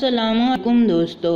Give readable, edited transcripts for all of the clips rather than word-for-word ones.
السلام علیکم دوستو،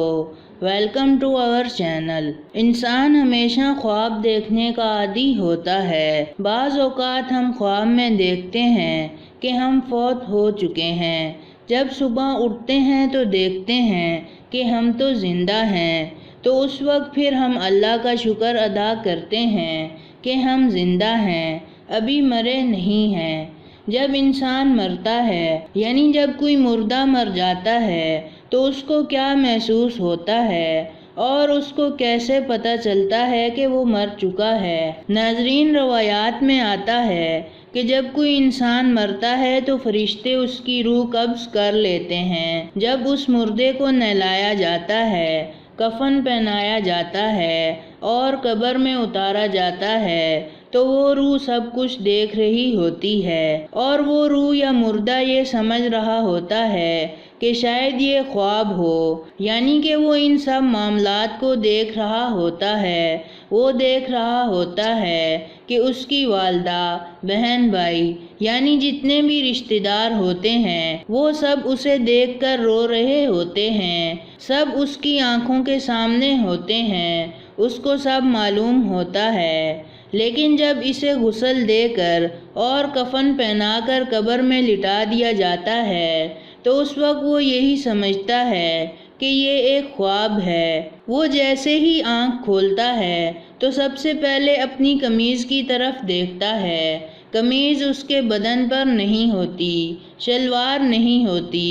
ویلکم ٹو آور چینل۔ انسان ہمیشہ خواب دیکھنے کا عادی ہوتا ہے۔ بعض اوقات ہم خواب میں دیکھتے ہیں کہ ہم فوت ہو چکے ہیں۔ جب صبح اٹھتے ہیں تو دیکھتے ہیں کہ ہم تو زندہ ہیں، تو اس وقت پھر ہم اللہ کا شکر ادا کرتے ہیں کہ ہم زندہ ہیں، ابھی مرے نہیں ہیں۔ جب انسان مرتا ہے، یعنی جب کوئی مردہ مر جاتا ہے، تو اس کو کیا محسوس ہوتا ہے اور اس کو کیسے پتہ چلتا ہے کہ وہ مر چکا ہے؟ ناظرین، روایات میں آتا ہے کہ جب کوئی انسان مرتا ہے تو فرشتے اس کی روح قبض کر لیتے ہیں۔ جب اس مردے کو نہلایا جاتا ہے، کفن پہنایا جاتا ہے اور قبر میں اتارا جاتا ہے، تو وہ روح سب کچھ دیکھ رہی ہوتی ہے، اور وہ روح یا مردہ یہ سمجھ رہا ہوتا ہے کہ شاید یہ خواب ہو، یعنی کہ وہ ان سب معاملات کو دیکھ رہا ہوتا ہے۔ وہ دیکھ رہا ہوتا ہے کہ اس کی والدہ، بہن، بھائی، یعنی جتنے بھی رشتہ دار ہوتے ہیں، وہ سب اسے دیکھ کر رو رہے ہوتے ہیں۔ سب اس کی آنکھوں کے سامنے ہوتے ہیں، اس کو سب معلوم ہوتا ہے۔ لیکن جب اسے غسل دے کر اور کفن پہنا کر قبر میں لٹا دیا جاتا ہے، تو اس وقت وہ یہی سمجھتا ہے کہ یہ ایک خواب ہے۔ وہ جیسے ہی آنکھ کھولتا ہے تو سب سے پہلے اپنی قمیض کی طرف دیکھتا ہے۔ قمیض اس کے بدن پر نہیں ہوتی، شلوار نہیں ہوتی،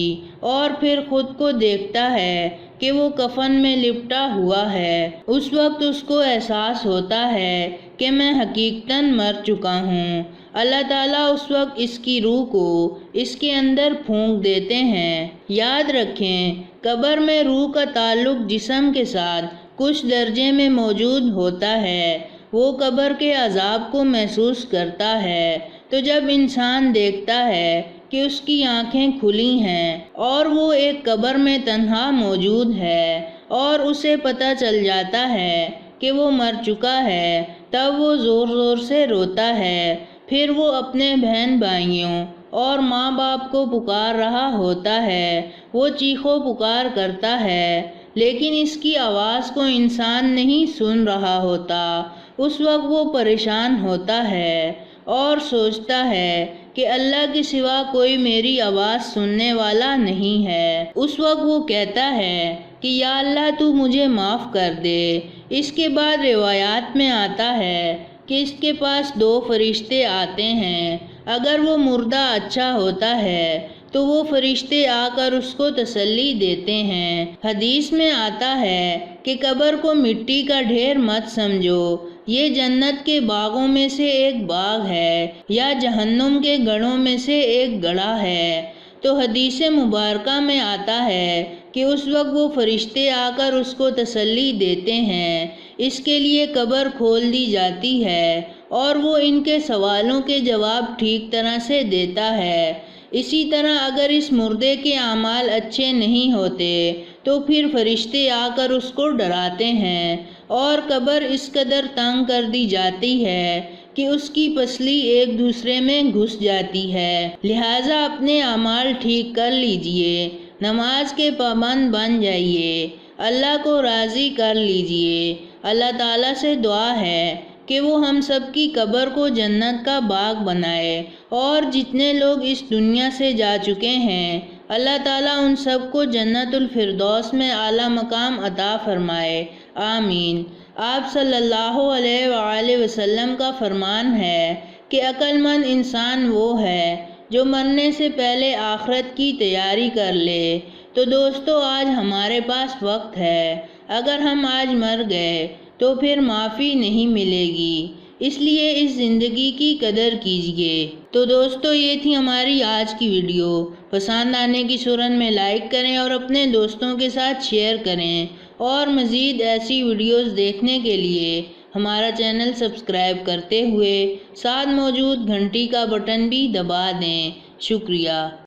اور پھر خود کو دیکھتا ہے کہ وہ کفن میں لپٹا ہوا ہے۔ اس وقت اس کو احساس ہوتا ہے کہ میں حقیقتاً مر چکا ہوں۔ اللہ تعالیٰ اس وقت اس کی روح کو اس کے اندر پھونک دیتے ہیں۔ یاد رکھیں، قبر میں روح کا تعلق جسم کے ساتھ کچھ درجے میں موجود ہوتا ہے۔ وہ قبر کے عذاب کو محسوس کرتا ہے۔ تو جب انسان دیکھتا ہے کہ اس کی آنکھیں کھلی ہیں اور وہ ایک قبر میں تنہا موجود ہے، اور اسے پتہ چل جاتا ہے کہ وہ مر چکا ہے، تب وہ زور زور سے روتا ہے۔ پھر وہ اپنے بہن بھائیوں اور ماں باپ کو پکار رہا ہوتا ہے۔ وہ چیخو پکار کرتا ہے، لیکن اس کی آواز کو انسان نہیں سن رہا ہوتا۔ اس وقت وہ پریشان ہوتا ہے اور سوچتا ہے کہ اللہ کے سوا کوئی میری آواز سننے والا نہیں ہے۔ اس وقت وہ کہتا ہے کہ یا اللہ، تو مجھے معاف کر دے۔ اس کے بعد روایات میں آتا ہے کہ اس کے پاس 2 فرشتے آتے ہیں۔ اگر وہ مردہ اچھا ہوتا ہے تو وہ فرشتے آ کر اس کو تسلی دیتے ہیں۔ حدیث میں آتا ہے کہ قبر کو مٹی کا ڈھیر مت سمجھو، یہ جنت کے باغوں میں سے ایک باغ ہے یا جہنم کے گڑھوں میں سے ایک گڑھا ہے۔ تو حدیث مبارکہ میں آتا ہے کہ اس وقت وہ فرشتے آ کر اس کو تسلی دیتے ہیں۔ اس کے لیے قبر کھول دی جاتی ہے اور وہ ان کے سوالوں کے جواب ٹھیک طرح سے دیتا ہے۔ اسی طرح اگر اس مردے کے اعمال اچھے نہیں ہوتے تو پھر فرشتے آ کر اس کو ڈراتے ہیں، اور قبر اس قدر تنگ کر دی جاتی ہے کہ اس کی پسلی ایک دوسرے میں گھس جاتی ہے۔ لہٰذا اپنے اعمال ٹھیک کر لیجئے، نماز کے پابند بن جائیے، اللہ کو راضی کر لیجئے۔ اللہ تعالیٰ سے دعا ہے کہ وہ ہم سب کی قبر کو جنت کا باغ بنائے، اور جتنے لوگ اس دنیا سے جا چکے ہیں، اللہ تعالیٰ ان سب کو جنت الفردوس میں اعلیٰ مقام عطا فرمائے، آمین۔ آپ صلی اللہ علیہ وآلہ وسلم کا فرمان ہے کہ عقل مند انسان وہ ہے جو مرنے سے پہلے آخرت کی تیاری کر لے۔ تو دوستو، آج ہمارے پاس وقت ہے۔ اگر ہم آج مر گئے تو پھر معافی نہیں ملے گی، اس لیے اس زندگی کی قدر کیجیے۔ تو دوستو، یہ تھی ہماری آج کی ویڈیو۔ پسند آنے کی صورت میں لائک کریں اور اپنے دوستوں کے ساتھ شیئر کریں، اور مزید ایسی ویڈیوز دیکھنے کے لیے ہمارا چینل سبسکرائب کرتے ہوئے ساتھ موجود گھنٹی کا بٹن بھی دبا دیں۔ شکریہ۔